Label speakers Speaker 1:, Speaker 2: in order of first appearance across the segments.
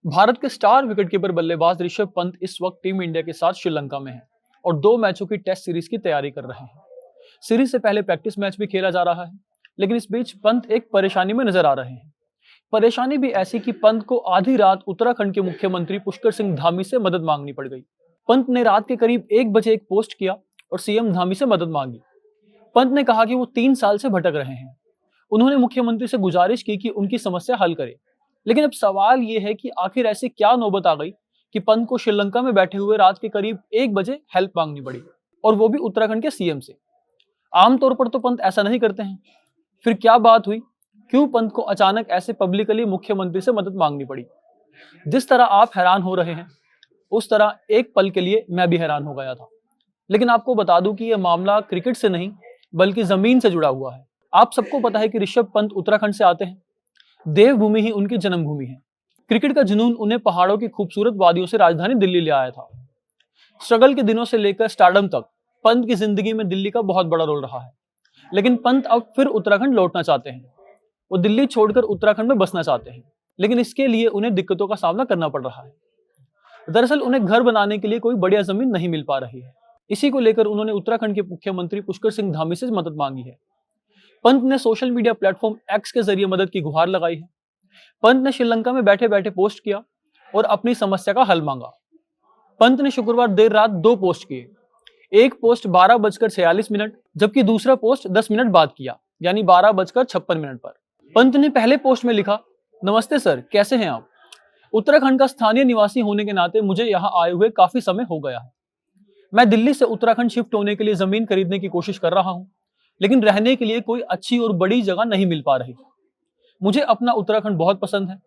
Speaker 1: भारत के star wicketkeeper बल्लेबाज ऋषभ पंत इस वक्त टीम इंडिया के साथ श्रीलंका में हैं और 2 मैचों की टेस्ट सीरीज की तैयारी कर रहे हैं। सीरीज से पहले प्रैक्टिस मैच भी खेला जा रहा है, लेकिन इस बीच पंत एक परेशानी में नजर आ रहे हैं। परेशानी भी ऐसी कि पंत को आधी रात उत्तराखंड के मुख्यमंत्री पुष्कर सिंह धामी से मदद मांगनी पड़ गई। पंत ने रात के करीब 1 बजे एक पोस्ट किया और सीएम धामी से मदद मांगी। पंत ने कहा कि वो 3 साल से भटक रहे हैं। उन्होंने मुख्यमंत्री से गुजारिश की कि उनकी समस्या हल करे। लेकिन अब सवाल ये है कि आखिर ऐसी क्या नौबत आ गई कि पंत को श्रीलंका में बैठे हुए रात के करीब 1 बजे हेल्प मांगनी पड़ी, और वो भी उत्तराखंड के सीएम से। आमतौर पर तो पंत ऐसा नहीं करते हैं। फिर क्या बात हुई? क्यों पंत को अचानक ऐसे पब्लिकली मुख्यमंत्री से मदद मांगनी पड़ी? जिस तरह आप हैरान हो रहे हैं, उस तरह एक पल के लिए मैं भी हैरान हो गया था। लेकिन आपको बता दूं कि यह मामला क्रिकेट से नहीं बल्कि जमीन से जुड़ा हुआ है। आप सबको पता है कि ऋषभ पंत उत्तराखंड से आते हैं। देवभूमि ही उनकी जन्मभूमि है। क्रिकेट का जुनून उन्हें पहाड़ों की खूबसूरत वादियों से राजधानी दिल्ली ले आया था। स्ट्रगल के दिनों से लेकर स्टारडम तक पंत की जिंदगी में दिल्ली का बहुत बड़ा रोल रहा है। लेकिन पंत अब फिर उत्तराखंड लौटना चाहते हैं। वो दिल्ली छोड़कर उत्तराखंड में बसना चाहते हैं, लेकिन इसके लिए उन्हें दिक्कतों का सामना करना पड़ रहा है। दरअसल उन्हें घर बनाने के लिए कोई बढ़िया जमीन नहीं मिल पा रही है। इसी को लेकर उन्होंने उत्तराखंड के मुख्यमंत्री पुष्कर सिंह धामी से मदद मांगी है। पंत ने सोशल मीडिया प्लेटफॉर्म एक्स के जरिए मदद की गुहार लगाई है। पंत ने श्रीलंका में बैठे बैठे पोस्ट किया और अपनी समस्या का हल मांगा। पंत ने शुक्रवार देर रात 2 पोस्ट किए। एक पोस्ट 12:46 जबकि दूसरा पोस्ट 10 मिनट बाद किया, यानी 12:56 पर। पंत ने पहले पोस्ट में लिखा, नमस्ते सर, कैसे हैं आप? उत्तराखंड का स्थानीय निवासी होने के नाते मुझे यहाँ आए हुए काफी समय हो गया है। मैं दिल्ली से उत्तराखंड शिफ्ट होने के लिए जमीन खरीदने की कोशिश कर रहा हूँ, लेकिन रहने के लिए कोई अच्छी और बड़ी जगह नहीं मिल पा रही। मुझे अपना उत्तराखंड बहुत पसंद है।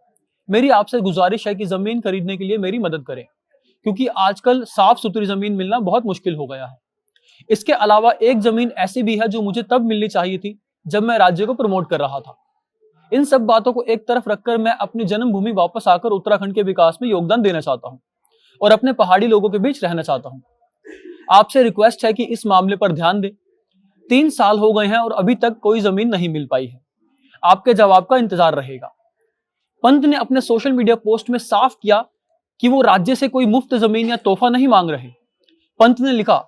Speaker 1: मेरी आपसे गुजारिश है कि जमीन खरीदने के लिए मेरी मदद करें, क्योंकि आजकल साफ सुथरी जमीन मिलना बहुत मुश्किल हो गया है। इसके अलावा एक जमीन ऐसी भी है जो मुझे तब मिलनी चाहिए थी जब मैं राज्य को प्रमोट कर रहा था। इन सब बातों को एक तरफ रखकर मैं अपनी जन्मभूमि वापस आकर उत्तराखंड के विकास में योगदान देना चाहता हूँ और अपने पहाड़ी लोगों के बीच रहना चाहता हूँ। आपसे रिक्वेस्ट है कि इस मामले पर ध्यान दें। 3 साल हो गए हैं और अभी तक कोई जमीन नहीं मिल पाई है। आपके जवाब का इंतजार रहेगा। पंत ने अपने सोशल मीडिया पोस्ट में साफ किया कि वो राज्य से कोई मुफ्त जमीन या तोहफा नहीं मांग रहे। पंत ने लिखा,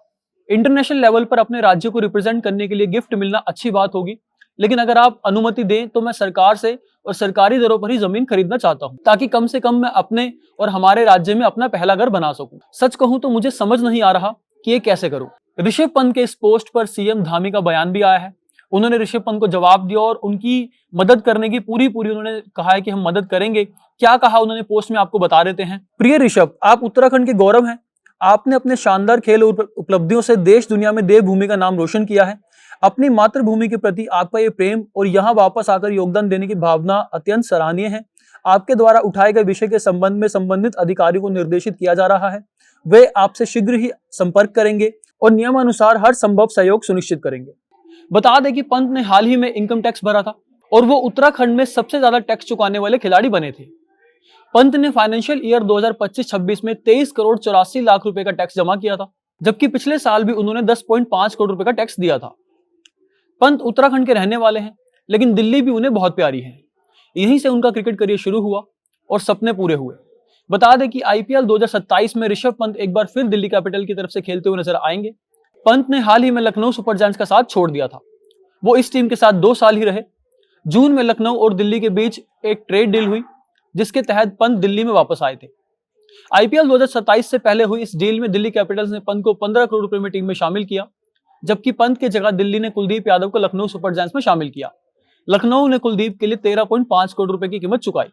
Speaker 1: इंटरनेशनल लेवल पर अपने राज्य को रिप्रेजेंट करने के लिए गिफ्ट मिलना अच्छी बात होगी, लेकिन अगर आप अनुमति दें तो मैं सरकार से और सरकारी दरों पर ही जमीन खरीदना चाहता हूं, ताकि कम से कम मैं अपने और हमारे राज्य में अपना पहला घर बना सकूं। सच कहूं तो मुझे समझ नहीं आ रहा कि ये कैसे करूं। ऋषभ पंत के इस पोस्ट पर सीएम धामी का बयान भी आया है। उन्होंने ऋषभ पंत को जवाब दिया और उनकी मदद करने की पूरी उन्होंने कहा है कि हम मदद करेंगे। क्या कहा उन्होंने पोस्ट में आपको बता देते हैं। प्रिय ऋषभ, आप उत्तराखंड के गौरव हैं। आपने अपने शानदार खेल उपलब्धियों से देश दुनिया में देवभूमि का नाम रोशन किया है। अपनी मातृभूमि के प्रति आपका ये प्रेम और यहाँ वापस आकर योगदान देने की भावना अत्यंत सराहनीय है। आपके द्वारा उठाए गए विषय के संबंध में संबंधित अधिकारियों को निर्देशित किया जा रहा है। वे आपसे शीघ्र ही संपर्क करेंगे और नियमानुसार हर संभव सहयोग सुनिश्चित करेंगे। बता दें कि पंत ने हाल ही में इनकम टैक्स भरा था और वो उत्तराखंड में सबसे ज्यादा टैक्स चुकाने वाले खिलाड़ी बने थे। पंत ने फाइनेंशियल ईयर 2025-26 में 23 करोड़ 84 लाख रुपए का टैक्स जमा किया था, जबकि पिछले साल भी उन्होंने 10.5 करोड़ रुपए का टैक्स दिया था। पंत उत्तराखंड के रहने वाले हैं, लेकिन दिल्ली भी उन्हें बहुत प्यारी है। यहीं से उनका क्रिकेट करियर शुरू हुआ और सपने पूरे हुए। बता दें कि आईपीएल 2027 में ऋषभ पंत एक बार फिर दिल्ली कैपिटल की तरफ से खेलते हुए नजर आएंगे। पंत ने हाल ही में लखनऊ सुपर जायंट्स का साथ छोड़ दिया था। वो इस टीम के साथ 2 साल ही रहे। जून में लखनऊ और दिल्ली के बीच एक ट्रेड डील हुई, जिसके तहत पंत दिल्ली में वापस आए थे। आईपीएल 2027 से पहले हुई इस डील में दिल्ली कैपिटल्स ने पंत को 15 करोड़ रुपए में टीम में शामिल किया, जबकि पंत की जगह दिल्ली ने कुलदीप यादव को लखनऊ सुपर जायंट्स में शामिल किया। लखनऊ ने कुलदीप के लिए 13.5 करोड़ रुपए की कीमत चुकाई।